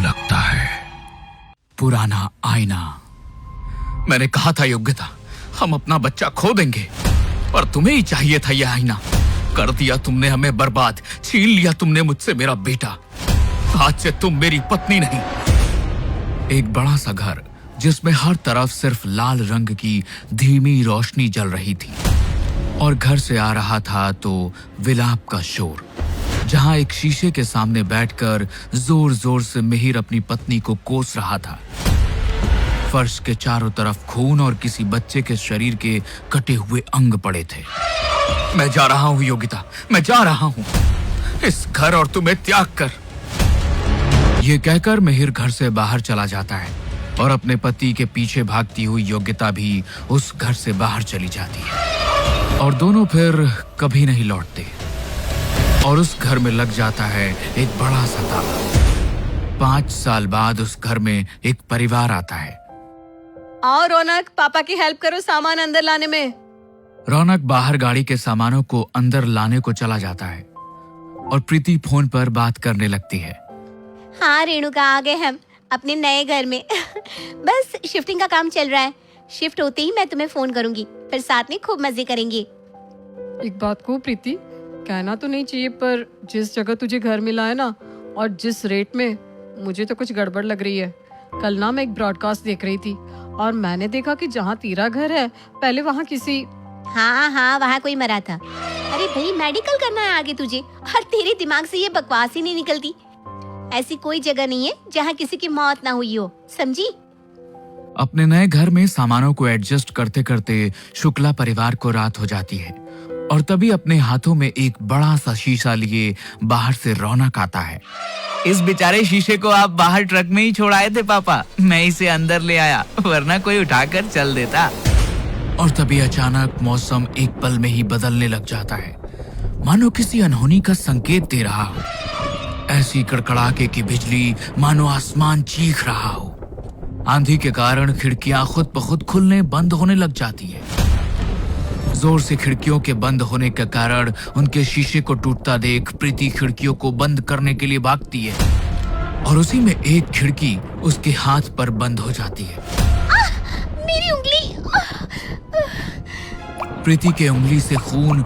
लगता है पुराना आईना। मैंने कहा था योग्यता, हम अपना बच्चा खो देंगे, पर तुम्हें ही चाहिए था यह आईना। कर दिया तुमने हमें बर्बाद, छीन लिया तुमने मुझसे मेरा बेटा। आज से तुम मेरी पत्नी नहीं। एक बड़ा सा घर जिसमें हर तरफ सिर्फ लाल रंग की धीमी रोशनी जल रही थी, और घर से आ रहा था तो विलाप का शोर, जहां एक शीशे के सामने बैठकर जोर जोर से मिहिर अपनी पत्नी को कोस रहा था। फर्श के चारों तरफ खून और किसी बच्चे के शरीर के कटे हुए अंग पड़े थे। मैं जा रहा हूं योगिता, मैं जा रहा हूं इस घर और तुम्हें त्याग कर। ये कहकर मिहिर घर से बाहर चला जाता है और अपने पति के पीछे भागती हुई योग्यता भी उस घर से बाहर चली जाती है, और दोनों फिर कभी नहीं लौटते। और उस घर में लग जाता है एक बड़ा सा ताला। 5 साल बाद उस घर में एक परिवार आता है। आओ रौनक, पापा की हेल्प करो सामान अंदर लाने में। रौनक बाहर गाड़ी के सामानों को अंदर लाने को चला जाता है और प्रीति फोन पर बात करने लगती है। हाँ रेणुका, आ गए हम अपने नए घर में। बस शिफ्टिंग का काम चल रहा है। शिफ्ट होते ही मैं तुम्हें फोन करूंगी, फिर साथ में खूब मजे करेंगे। एक बात को प्रीति, कहना तो नहीं चाहिए, पर जिस जगह तुझे घर मिला है ना, और जिस रेट में, मुझे तो कुछ गड़बड़ लग रही है। कल ना मैं एक ब्रॉडकास्ट देख रही थी और मैंने देखा कि जहाँ तेरा घर है पहले वहाँ किसी हाँ, वहाँ कोई मरा था। अरे भाई, मेडिकल करना है आगे तुझे, और तेरे दिमाग से ये बकवास ही नहीं निकलती। ऐसी कोई जगह नहीं है जहाँ किसी की मौत ना हुई हो, समझी? अपने नए घर में सामानों को एडजस्ट करते करते शुक्ला परिवार को रात हो जाती है, और तभी अपने हाथों में एक बड़ा सा शीशा लिए बाहर से रौनक आता है। इस बेचारे शीशे को आप बाहर ट्रक में ही छोड़ आए थे पापा, मैं इसे अंदर ले आया, वरना कोई उठाकर चल देता। और तभी अचानक मौसम एक पल में ही बदलने लग जाता है, मानो किसी अनहोनी का संकेत दे रहा हो। ऐसी कड़कड़ाके की बिजली मानो आसमान चीख रहा हो। आंधी के कारण खिड़कियां खुद ब खुद खुलने बंद होने लग जाती है। जोर से खिड़कियों के बंद होने के कारण उनके शीशे को टूटता देख प्रीति खिड़कियों को बंद करने के लिए भागती है, और उसी में एक खिड़की उसके हाथ पर बंद हो जाती है। मेरी उंगली! प्रीति के उंगली से खून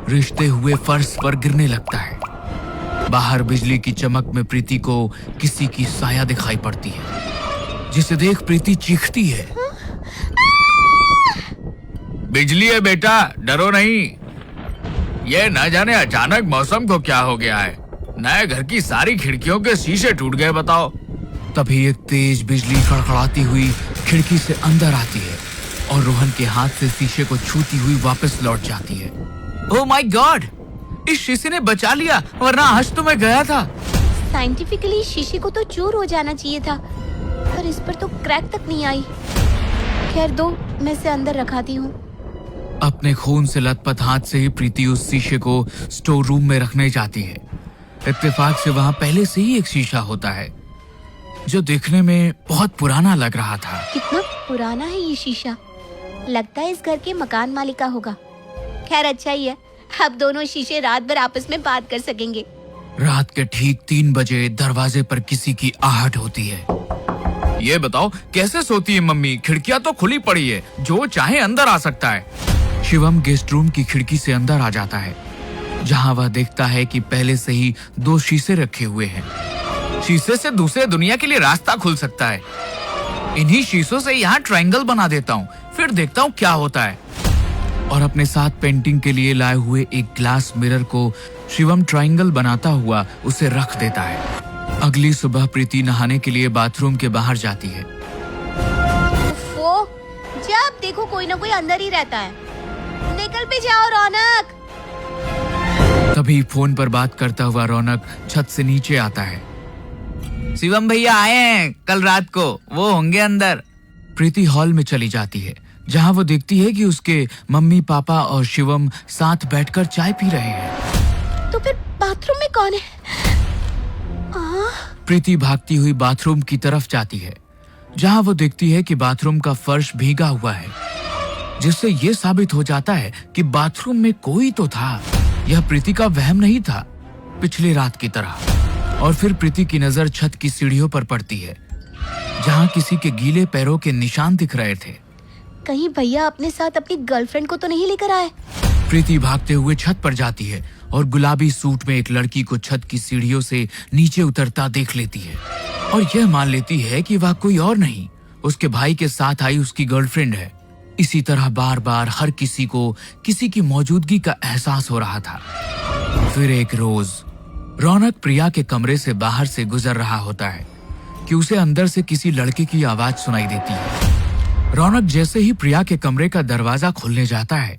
रिश्ते हुए फर्श पर गिरने लगता है। बाहर बिजली की चमक में प्रीति को किसी की साया दिखाई पड़ती है, जिसे देख प्रीति चीखती है। बिजली है बेटा, डरो नहीं। ये न जाने अचानक मौसम को क्या हो गया है, नए घर की सारी खिड़कियों के शीशे टूट गए, बताओ। तभी एक तेज बिजली खड़खड़ाती हुई खिड़की से अंदर आती है और रोहन के हाथ से शीशे को छूती हुई वापस लौट जाती है। ओह माय गॉड, इस शीशे ने बचा लिया, वरना आज तो मैं गया था। साइंटिफिकली शीशे को तो चूर हो जाना चाहिए था, पर इस पर तो क्रैक तक नहीं आई। खैर दो, मैं इसे अंदर रखाती हूँ। अपने खून से लथपथ हाथ से ही प्रीति उस शीशे को स्टोर रूम में रखने जाती है। इत्तेफाक से वहाँ पहले से ही एक शीशा होता है, जो देखने में बहुत पुराना लग रहा था। कितना पुराना है ये शीशा, लगता है इस घर के मकान मालिक का होगा। खैर अच्छा ही है, अब दोनों शीशे रात भर आपस में बात कर सकेंगे। रात के ठीक 3 बजे दरवाजे पर किसी की आहट होती है। ये बताओ कैसे सोती है मम्मी, खिड़कियां तो खुली पड़ी है, जो चाहे अंदर आ सकता है। शिवम गेस्ट रूम की खिड़की से अंदर आ जाता है, जहां वह देखता है कि पहले से ही 2 शीशे रखे हुए हैं। शीशे से दूसरे दुनिया के लिए रास्ता खुल सकता है। इन्हीं शीशों से यहाँ ट्रायंगल बना देता हूँ, फिर देखता हूँ क्या होता है। और अपने साथ पेंटिंग के लिए लाए हुए एक ग्लास मिरर को शिवम ट्रायंगल बनाता हुआ उसे रख देता है। अगली सुबह प्रीति नहाने के लिए बाथरूम के बाहर जाती है। वो जब देखो कोई ना कोई अंदर ही रहता है। निकल पे जाओ रौनक। तभी फोन पर बात करता हुआ रौनक छत से नीचे आता है। शिवम भैया आए हैं कल रात को, वो होंगे अंदर। प्रीति हॉल में चली जाती है, जहां वो देखती है कि उसके मम्मी पापा और शिवम साथ बैठकर चाय पी रहे हैं। तो फिर बाथरूम में कौन है? प्रीति भागती हुई बाथरूम की तरफ जाती है, जहां वो देखती है कि बाथरूम का फर्श भीगा हुआ है, जिससे ये साबित हो जाता है कि बाथरूम में कोई तो था। यह प्रीति का वहम नहीं था, पिछली रात की तरह। और फिर प्रीति की नजर छत की सीढ़ियों पर पड़ती है, जहां किसी के गीले पैरों के निशान दिख रहे थे। कहीं भैया अपने साथ अपनी गर्लफ्रेंड को तो नहीं लेकर आए? प्रीति भागते हुए छत पर जाती है और गुलाबी सूट में एक लड़की को छत की सीढ़ियों से नीचे उतरता देख लेती है और यह मान लेती है कि वह कोई और नहीं, उसके भाई के साथ आई उसकी गर्लफ्रेंड है। इसी तरह बार बार हर किसी को किसी की मौजूदगी का एहसास हो रहा था। फिर एक रोज रौनक प्रिया के कमरे से बाहर से गुजर रहा होता है कि उसे अंदर से किसी लड़के की आवाज सुनाई देती है। रौनक जैसे ही प्रिया के कमरे का दरवाजा खोलने जाता है,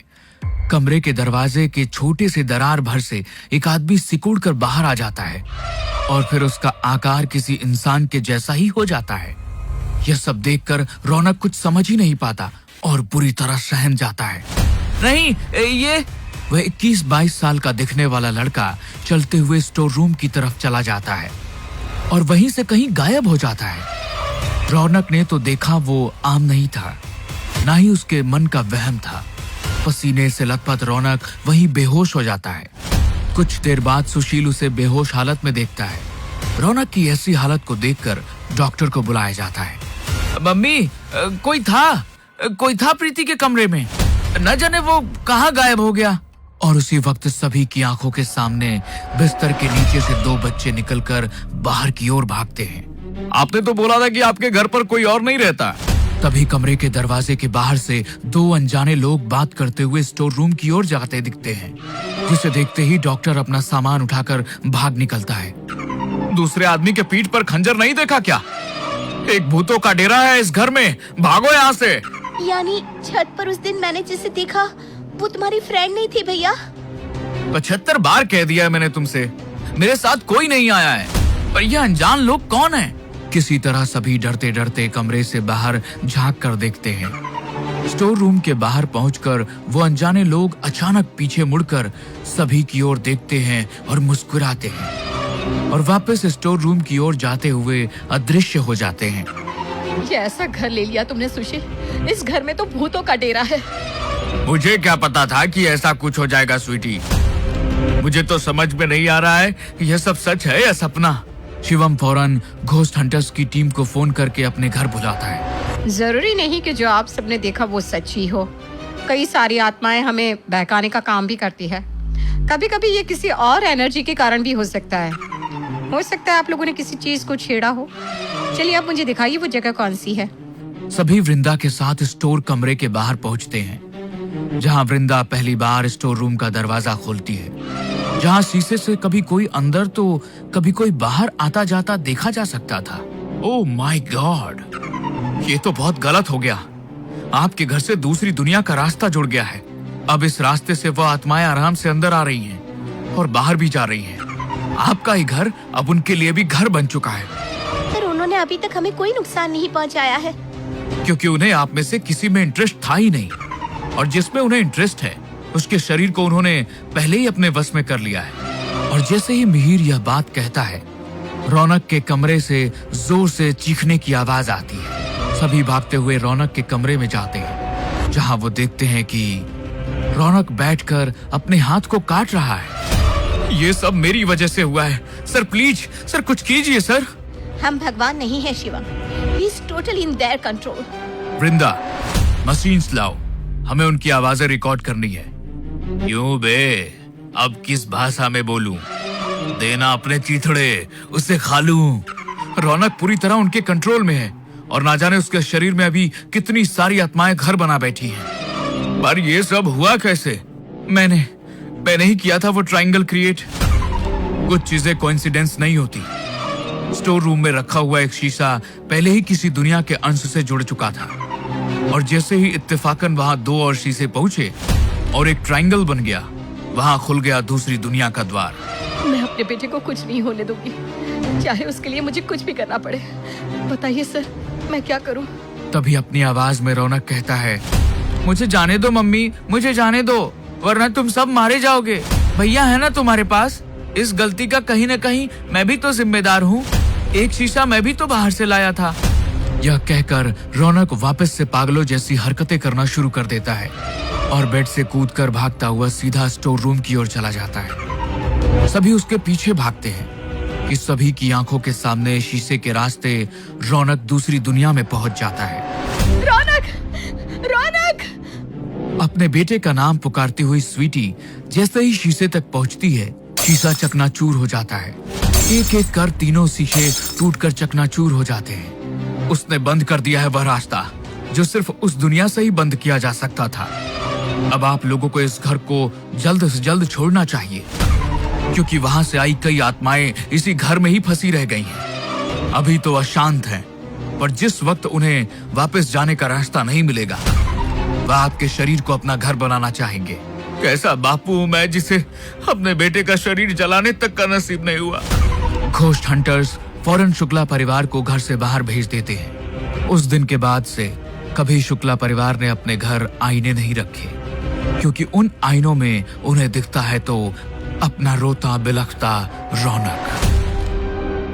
कमरे के दरवाजे के छोटे से दरार भर से एक आदमी सिकुड़ कर बाहर आ जाता है और फिर उसका आकार किसी इंसान के जैसा ही हो जाता है। यह सब देखकर रौनक कुछ समझ ही नहीं पाता और बुरी तरह सहम जाता है। नहीं, ये वह 21-22 साल का दिखने वाला लड़का चलते हुए स्टोर रूम की तरफ चला जाता है और वहीं से कहीं गायब हो जाता है। रौनक ने तो देखा वो आम नहीं था, ना ही उसके मन का वहम था। पसीने से लथपथ रौनक वहीं बेहोश हो जाता है। कुछ देर बाद सुशील उसे बेहोश हालत में देखता है। रौनक की ऐसी हालत को देखकर डॉक्टर को बुलाया जाता है। मम्मी, कोई था प्रीति के कमरे में, न जाने वो कहाँ गायब हो गया। और उसी वक्त सभी की आंखों के सामने बिस्तर के नीचे से 2 बच्चे निकलकर बाहर की ओर भागते हैं। आपने तो बोला था कि आपके घर पर कोई और नहीं रहता। तभी कमरे के दरवाजे के बाहर से 2 अनजाने लोग बात करते हुए स्टोर रूम की ओर जाते दिखते हैं, जिसे देखते ही डॉक्टर अपना सामान उठाकर भाग निकलता है। दूसरे आदमी के पीठ पर खंजर नहीं देखा क्या? एक भूतों का डेरा है इस घर में, भागो यहाँ से। यानी छत पर उस दिन मैंने जिसे देखा वो तुम्हारी फ्रेंड नहीं थी भैया? 75 बार कह दिया है मैंने तुमसे, मेरे साथ कोई नहीं आया है। पर यह अनजान लोग कौन है? किसी तरह सभी डरते डरते कमरे से बाहर झांक कर देखते हैं। स्टोर रूम के बाहर पहुंचकर वो अनजाने लोग अचानक पीछे मुड़कर सभी की ओर देखते हैं और मुस्कुराते हैं और वापस स्टोर रूम की ओर जाते हुए अदृश्य हो जाते हैं। ये ऐसा घर ले लिया तुमने सुशील, इस घर में तो भूतों का डेरा है। मुझे क्या पता था कि ऐसा कुछ हो जाएगा स्वीटी। मुझे तो समझ में नहीं आ रहा है कि यह सब सच है या सपना। शिवम फौरन घोस्ट हंटर्स की टीम को फोन करके अपने घर बुलाता है। जरूरी नहीं कि जो आप सबने देखा वो सच ही हो। कई सारी आत्माएं हमें बहकाने का काम भी करती है। कभी कभी ये किसी और एनर्जी के कारण भी हो सकता है। हो सकता है आप लोगों ने किसी चीज को छेड़ा हो। चलिए आप मुझे दिखाइए वो जगह कौन सी है। सभी वृंदा के साथ स्टोर कमरे के बाहर पहुंचते हैं, जहां वृंदा पहली बार स्टोर रूम का दरवाजा खोलती है, जहां शीशे से कभी कोई अंदर तो कभी कोई बाहर आता जाता देखा जा सकता था। ओह माय गॉड, ये तो बहुत गलत हो गया। आपके घर से दूसरी दुनिया का रास्ता जुड़ गया है। अब इस रास्ते से वह आत्माएं आराम से अंदर आ रही हैं और बाहर भी जा रही हैं। आपका ही घर अब उनके लिए भी घर बन चुका है। पर उन्होंने अभी तक हमें कोई नुकसान नहीं पहुंचाया है। क्योंकि उन्हें आप में से किसी में इंटरेस्ट था ही नहीं, और जिसमें उन्हें इंटरेस्ट है उसके शरीर को उन्होंने पहले ही अपने वश में कर लिया है। और जैसे ही मिहिर यह बात कहता है, रौनक के कमरे से जोर से चीखने की आवाज आती है। सभी भागते हुए रौनक के कमरे में जाते हैं, जहां वो देखते हैं कि रौनक बैठकर अपने हाथ को काट रहा है। ये सब मेरी वजह से हुआ है। सर प्लीज, सर कुछ कीजिए सर। हम भगवान नहीं है Shivam, he is totally in their control. Vrinda, machines लाओ, हमें उनकी आवाजें रिकॉर्ड करनी है। क्यों बे, अब किस भाषा में बोलूं? देना अपने चीथड़े, उसे खा लूं। रौनक पूरी तरह उनके कंट्रोल में है और ना जाने उसके शरीर में अभी कितनी सारी आत्माएं घर बना बैठी हैं। पर ये सब हुआ कैसे? मैंने ही किया था वो ट्रायंगल क्रिएट। कुछ चीजें कोइंसिडेंस नहीं होती। स्टोर रूम में रखा हुआ एक शीशा पहले ही किसी दुनिया के अंश से जुड़ चुका था, और जैसे ही इत्तेफाकन वहां 2 और शीशे पहुंचे और एक ट्रायंगल बन गया, वहां खुल गया दूसरी दुनिया का द्वार। मैं अपने बेटे को कुछ नहीं होने दूंगी, चाहे उसके लिए मुझे कुछ भी करना पड़े। बताइए सर, मैं क्या करूं? तभी अपनी आवाज में रौनक कहता है, मुझे जाने दो मम्मी, मुझे जाने दो, वरना तुम सब मारे जाओगे। भैया है ना तुम्हारे पास? इस गलती का कहीं न कहीं मैं भी तो जिम्मेदार हूँ। एक शीशा मैं भी तो बाहर से लाया था। यह कहकर रौनक वापस से पागलों जैसी हरकतें करना शुरू कर देता है और बेड से कूदकर भागता हुआ सीधा स्टोर रूम की ओर चला जाता है। सभी उसके पीछे भागते हैं कि सभी की आंखों के सामने शीशे के रास्ते रौनक दूसरी दुनिया में पहुंच जाता है। रौनक, रौनक! अपने बेटे का नाम पुकारती हुई स्वीटी जैसे ही शीशे तक पहुंचती है, शीशा चकनाचूर हो जाता है। एक एक कर तीनों शीशे टूटकर चकनाचूर हो जाते हैं। उसने बंद कर दिया है वह रास्ता जो सिर्फ उस दुनिया से ही बंद किया जा सकता था। अब आप लोगों को इस घर को जल्द से जल्द छोड़ना चाहिए, क्योंकि वहां से आई कई आत्माएं इसी घर में ही फंसी रह गई हैं। अभी तो अशांत हैं, पर जिस वक्त उन्हें वापस जाने का रास्ता नहीं मिलेगा, वह आपके शरीर को अपना घर बनाना चाहेंगे। कैसा बापू हूं मैं जिसे अपने बेटे का शरीर जलाने तक का नसीब नहीं हुआ। घोस्ट हंटर्स फौरन शुक्ला परिवार को घर से बाहर भेज देते हैं। उस दिन के बाद से कभी शुक्ला परिवार ने अपने घर आईने नहीं रखे, क्योंकि उन आईनों में उन्हें दिखता है तो अपना रोता बिलखता रौनक।